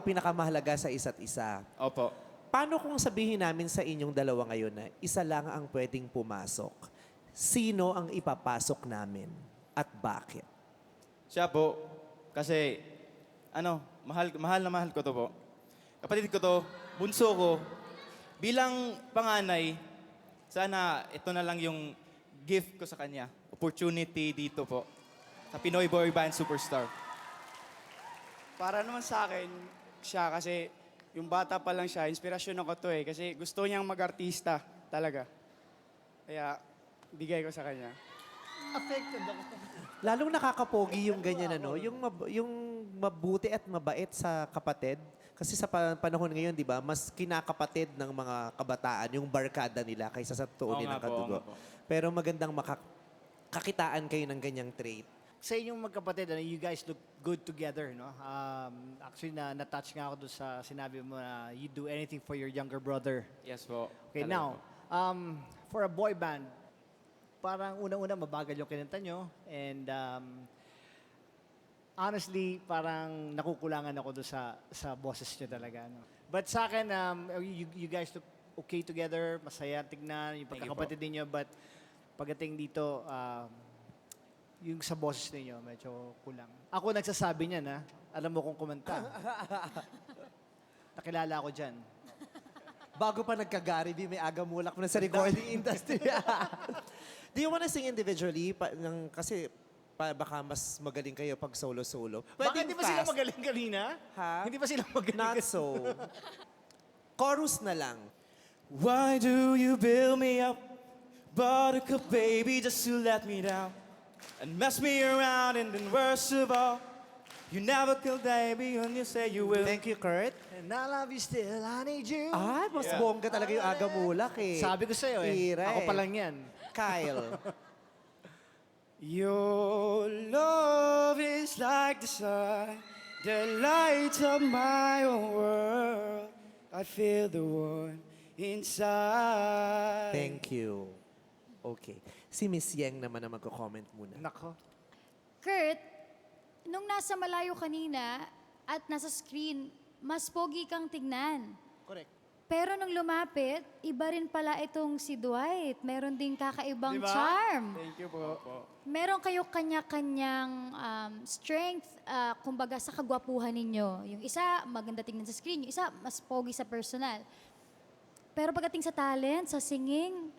pinakamahalaga sa isa't isa. Opo. Paano kung sabihin namin sa inyong dalawa ngayon na isa lang ang pwedeng pumasok? Sino ang ipapasok namin at bakit? Siya po, kasi, mahal na mahal ko to po. Kapatid ko to, bunso ko. Bilang panganay, sana ito na lang yung gift ko sa kanya. Opportunity dito po. Sa Pinoy Boy Band Superstar. Para naman sa akin, siya kasi yung bata pa lang siya, inspirasyon ako to eh. Kasi gusto niyang mag-artista talaga. Kaya bigay ko sa kanya. Affected ako. Lalong nakakapogi yung ganyan, ano? Yung mabuti at mabait sa kapatid. Kasi sa panahon ngayon, di ba, mas kinakapatid ng mga kabataan yung barkada nila kaysa sa tuon Oo nilang nga po, oo kadugo. nga po. Pero magandang kakitaan kayo ng ganyang trait. Sa inyong magkapatid, you guys look good together, no? Actually, na-touch nga ako doon sa sinabi mo na you do anything for your younger brother. Yes po. Okay, Talaga now, po. for a boy band, parang unang-una mabagal yung kinanta nyo. And honestly, parang nakukulangan ako doon sa boses nyo talaga. No? But sa akin, you guys look okay together, masaya tignan, yung Thank you pagkakapatid ninyo. But pagdating dito, yung sa boses ninyo, medyo kulang. Ako nagsasabi niyan, ha? Alam mo kung kumanta. Nakilala ako dyan. Bago pa nagka-Gary B, may aga mulak mo na sa recording industry. Do you wanna sing individually? Kasi baka mas magaling kayo pag solo-solo. Bakit Pwedeng hindi ba sila fast. magaling kanina? Ha? Hindi ba sila magaling Not so. Chorus na lang. Why do you build me up, buttercup baby, just to let me down and mess me around, and then worst of all, you never kill baby when you say you will. Thank you, Kurt. And I love you still, I need you. Mas bongga talaga yung aga mulak eh. Sabi ko sa'yo eh. Tira Ako eh. pa lang yan. Kyle. Your love is like the sun, the light of my own world. I feel the one inside. Thank you. Okay. Si Miss Yang naman na magko-comment muna. Nako. Kurt, nung nasa malayo kanina at nasa screen, mas pogi kang tignan. Correct. Pero nung lumapit, iba rin pala itong si Dwight. Meron ding kakaibang Diba? charm. Thank you po. Meron kayo kanya-kanyang strength, kumbaga sa kagwapuhan ninyo. Yung isa, maganda tingnan sa screen. Yung isa, mas pogi sa personal. Pero pagdating sa talent, sa singing,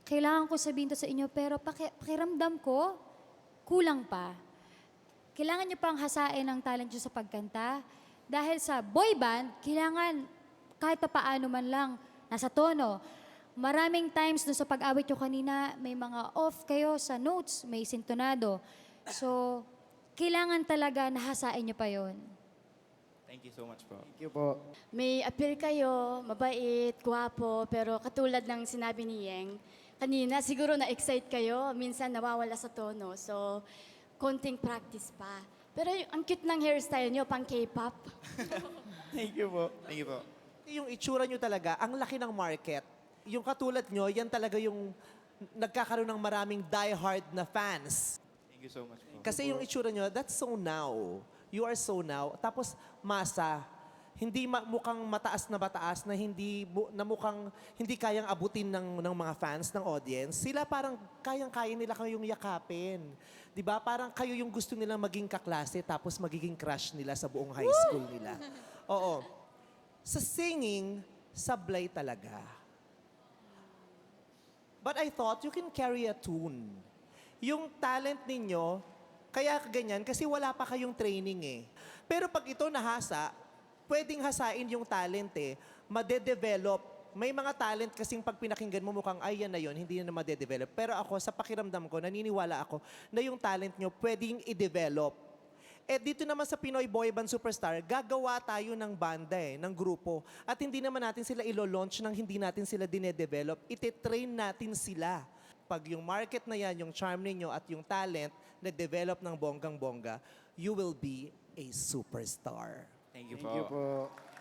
kailangan ko sabihin to sa inyo, pero pakiramdam ko, kulang pa. Kailangan nyo pang hasain ang talent nyo sa pagkanta. Dahil sa boy band, kailangan kahit pa paano man lang, nasa tono. Maraming times dun sa pag-awit nyo kanina, may mga off kayo sa notes, may sintonado. So, kailangan talaga nahasain nyo pa yon. Thank you so much po. Thank you po. May appeal kayo, mabait, gwapo, pero katulad ng sinabi ni Yeng, kanina siguro na-excite kayo, minsan nawawala sa tono. So, konting practice pa. Pero ang cute ng hairstyle nyo, pang K-pop. Thank you po. Thank you po. Yung itsura nyo talaga, ang laki ng market. Yung katulad nyo, yan talaga yung nagkakaroon ng maraming die-hard na fans. Thank you so much po. Kasi yung itsura nyo, that's so now. You are so now. Tapos, masa. Hindi mukhang mataas na mukhang hindi kayang abutin ng mga fans, ng audience. Sila parang kayang-kaya nila kayong yakapin. 'Di ba? Parang kayo yung gusto nilang maging kaklase tapos magiging crush nila sa buong high school nila. Oo. Sa singing, sablay talaga. But I thought you can carry a tune. Yung talent ninyo, kaya ganyan kasi wala pa kayong training eh. Pero pag ito nahasa, pwedeng hasain yung talent eh. Madedevelop. May mga talent kasing pag pinakinggan mo mukhang ay yan na yun, hindi na madedevelop. Pero ako, sa pakiramdam ko, naniniwala ako na yung talent nyo pwedeng i-develop. Eh dito naman sa Pinoy Boy Band Superstar, gagawa tayo ng banda eh, ng grupo. At hindi naman natin sila ilo-launch nang hindi natin sila dinedevelop. Ite-train natin sila. Pag yung market na yan, yung charm ninyo at yung talent na develop ng bonggang-bongga, you will be a superstar. Thank you Thank you po. po.